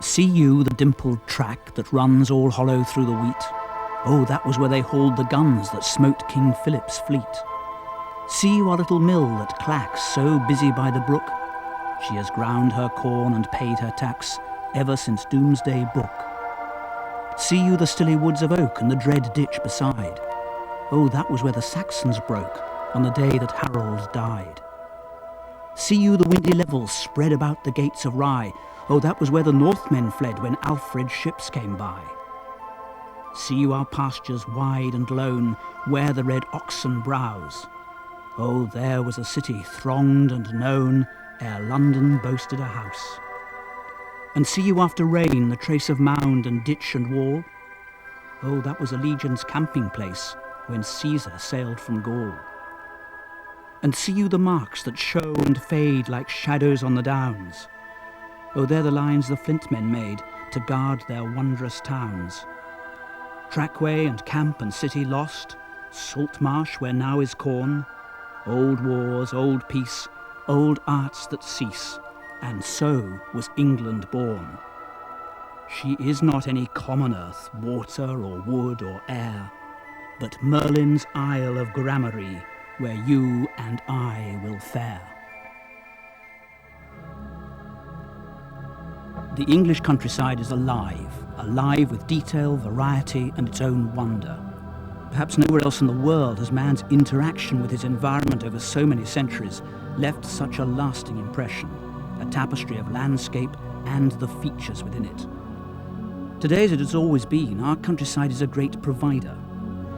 See you the dimpled track that runs all hollow through the wheat? Oh, that was where they hauled the guns that smote King Philip's fleet. See you our little mill that clacks, so busy by the brook? She has ground her corn and paid her tax ever since Doomsday Book. See you the stilly woods of oak and the dread ditch beside? Oh, that was where the Saxons broke on the day that Harold died. See you the windy levels spread about the gates of Rye? Oh, that was where the Northmen fled when Alfred's ships came by. See you our pastures wide and lone, where the red oxen browse? Oh, there was a city thronged and known, ere London boasted a house. And see you after rain the trace of mound and ditch and wall? Oh, that was a legion's camping place when Caesar sailed from Gaul. And see you the marks that show and fade like shadows on the downs? Oh, they're the lines the Flintmen made to guard their wondrous towns. Trackway and camp and city lost, salt marsh where now is corn, old wars, old peace, old arts that cease, and so was England born. She is not any common earth, water or wood or air, but Merlin's Isle of Gramarye, where you and I will fare. The English countryside is alive with detail, variety, and its own wonder. Perhaps nowhere else in the world has man's interaction with his environment over so many centuries left such a lasting impression, a tapestry of landscape and the features within it. Today, as it has always been, our countryside is a great provider,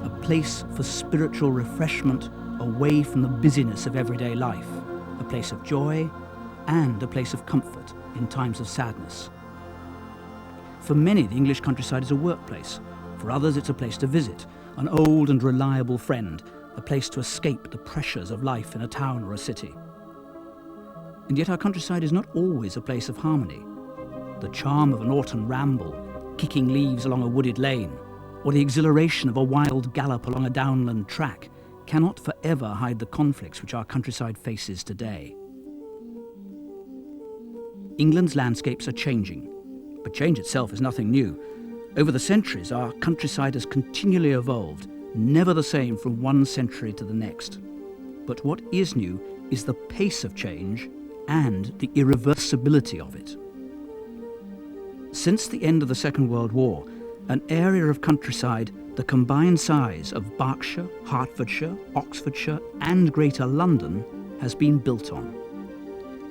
a place for spiritual refreshment away from the busyness of everyday life, a place of joy and a place of comfort in times of sadness. For many, the English countryside is a workplace. For others, it's a place to visit, an old and reliable friend, a place to escape the pressures of life in a town or a city. And yet our countryside is not always a place of harmony. The charm of an autumn ramble, kicking leaves along a wooded lane, or the exhilaration of a wild gallop along a downland track cannot forever hide the conflicts which our countryside faces today. England's landscapes are changing, but change itself is nothing new. Over the centuries, our countryside has continually evolved, never the same from one century to the next. But what is new is the pace of change and the irreversibility of it. Since the end of the Second World War, an area of countryside the combined size of Berkshire, Hertfordshire, Oxfordshire and Greater London has been built on.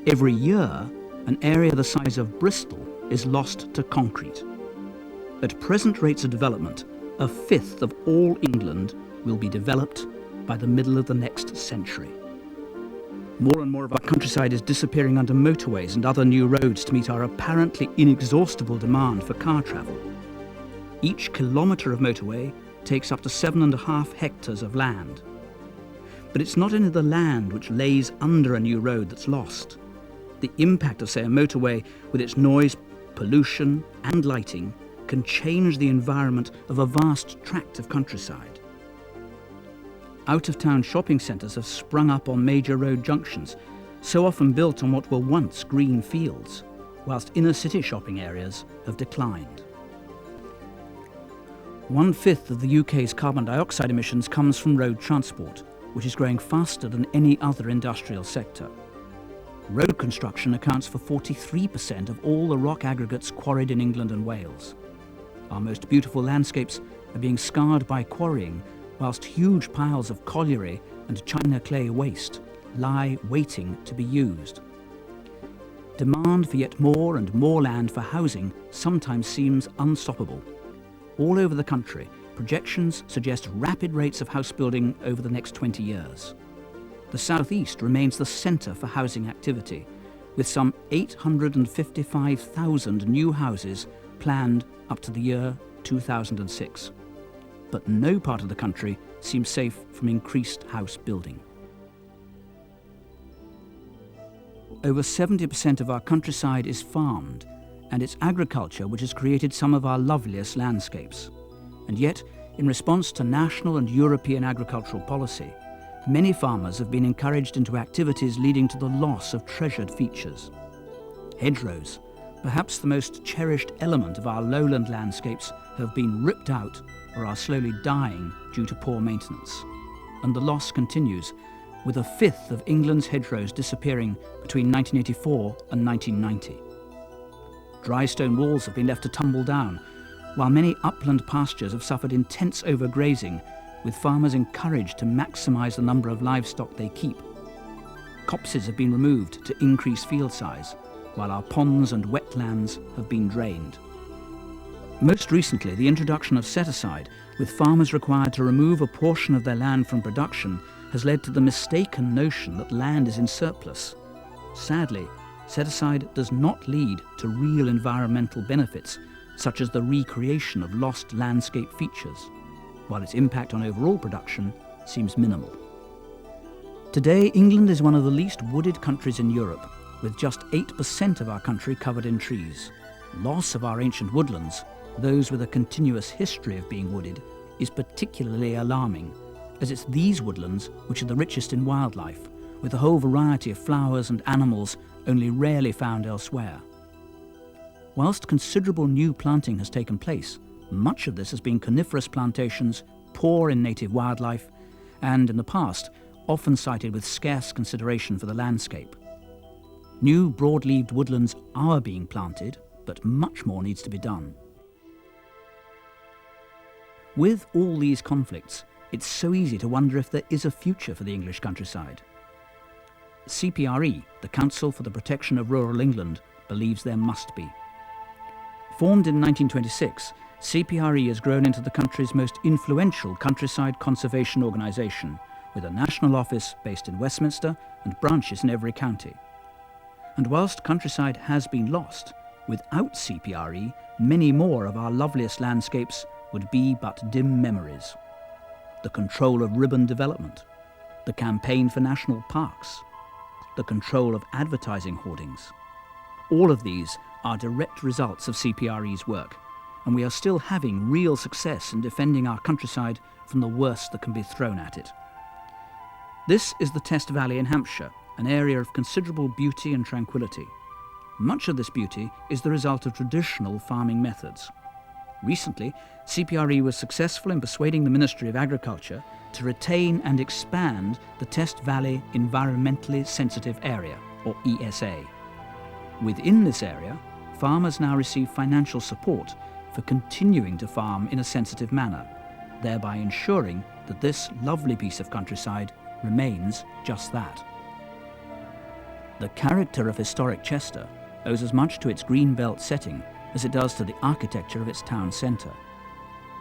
Every year, an area the size of Bristol is lost to concrete. At present rates of development, a fifth of all England will be developed by the middle of the next century. More and more of our countryside is disappearing under motorways and other new roads to meet our apparently inexhaustible demand for car travel. Each kilometre of motorway takes up to 7.5 hectares of land. But it's not only the land which lays under a new road that's lost. The impact of, say, a motorway with its noise, pollution and lighting can change the environment of a vast tract of countryside. Out-of-town shopping centres have sprung up on major road junctions, so often built on what were once green fields, whilst inner-city shopping areas have declined. 1/5 of the UK's carbon dioxide emissions comes from road transport, which is growing faster than any other industrial sector. Road construction accounts for 43% of all the rock aggregates quarried in England and Wales. Our most beautiful landscapes are being scarred by quarrying, whilst huge piles of colliery and china clay waste lie waiting to be used. Demand for yet more and more land for housing sometimes seems unstoppable. All over the country, projections suggest rapid rates of house building over the next 20 years. The South East remains the centre for housing activity, with some 855,000 new houses planned up to the year 2006. But no part of the country seems safe from increased house building. Over 70% of our countryside is farmed, and it's agriculture which has created some of our loveliest landscapes. And yet, in response to national and European agricultural policy, many farmers have been encouraged into activities leading to the loss of treasured features. Hedgerows, Perhaps the most cherished element of our lowland landscapes have been ripped out or are slowly dying due to poor maintenance. And the loss continues, with a fifth of England's hedgerows disappearing between 1984 and 1990. Dry stone walls have been left to tumble down, while many upland pastures have suffered intense overgrazing, with farmers encouraged to maximise the number of livestock they keep. Copses have been removed to increase field size, while our ponds and wetlands have been drained. Most recently, the introduction of set-aside, with farmers required to remove a portion of their land from production, has led to the mistaken notion that land is in surplus. Sadly, set-aside does not lead to real environmental benefits, such as the recreation of lost landscape features, while its impact on overall production seems minimal. Today, England is one of the least wooded countries in Europe, with just 8% of our country covered in trees. Loss of our ancient woodlands, those with a continuous history of being wooded, is particularly alarming, as it's these woodlands which are the richest in wildlife, with a whole variety of flowers and animals only rarely found elsewhere. Whilst considerable new planting has taken place, much of this has been coniferous plantations, poor in native wildlife, and in the past, often cited with scarce consideration for the landscape. New broad-leaved woodlands are being planted, but much more needs to be done. With all these conflicts, it's so easy to wonder if there is a future for the English countryside. CPRE, the Council for the Protection of Rural England, believes there must be. Formed in 1926, CPRE has grown into the country's most influential countryside conservation organisation, with a national office based in Westminster and branches in every county. And whilst countryside has been lost, without CPRE, many more of our loveliest landscapes would be but dim memories. The control of ribbon development, the campaign for national parks, the control of advertising hoardings. All of these are direct results of CPRE's work, and we are still having real success in defending our countryside from the worst that can be thrown at it. This is the Test Valley in Hampshire, an area of considerable beauty and tranquility. Much of this beauty is the result of traditional farming methods. Recently, CPRE was successful in persuading the Ministry of Agriculture to retain and expand the Test Valley Environmentally Sensitive Area, or ESA. Within this area, farmers now receive financial support for continuing to farm in a sensitive manner, thereby ensuring that this lovely piece of countryside remains just that. The character of historic Chester owes as much to its green belt setting as it does to the architecture of its town centre.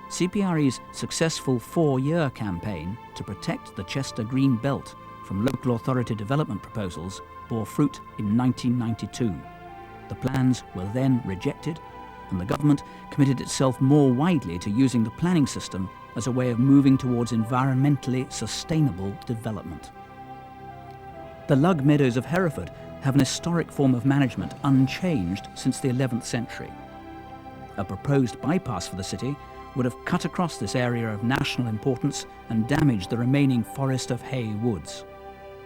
CPRE's successful 4-year campaign to protect the Chester Green Belt from local authority development proposals bore fruit in 1992. The plans were then rejected, and the government committed itself more widely to using the planning system as a way of moving towards environmentally sustainable development. The Lug Meadows of Hereford have an historic form of management unchanged since the 11th century. A proposed bypass for the city would have cut across this area of national importance and damaged the remaining forest of Hay Woods.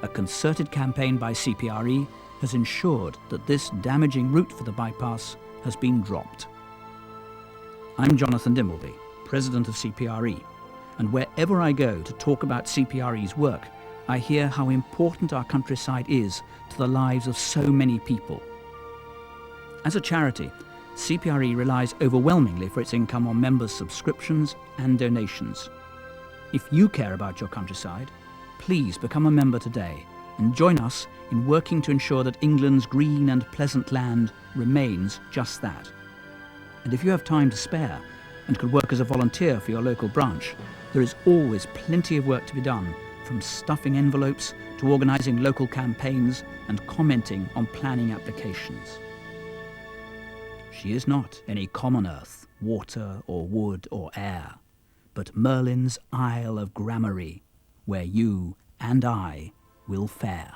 A concerted campaign by CPRE has ensured that this damaging route for the bypass has been dropped. I'm Jonathan Dimbleby, President of CPRE, and wherever I go to talk about CPRE's work, I hear how important our countryside is to the lives of so many people. As a charity, CPRE relies overwhelmingly for its income on members' subscriptions and donations. If you care about your countryside, please become a member today and join us in working to ensure that England's green and pleasant land remains just that. And if you have time to spare and could work as a volunteer for your local branch, there is always plenty of work to be done, from stuffing envelopes to organising local campaigns and commenting on planning applications. She is not any common earth, water or wood or air, but Merlin's Isle of Gramarye, where you and I will fare.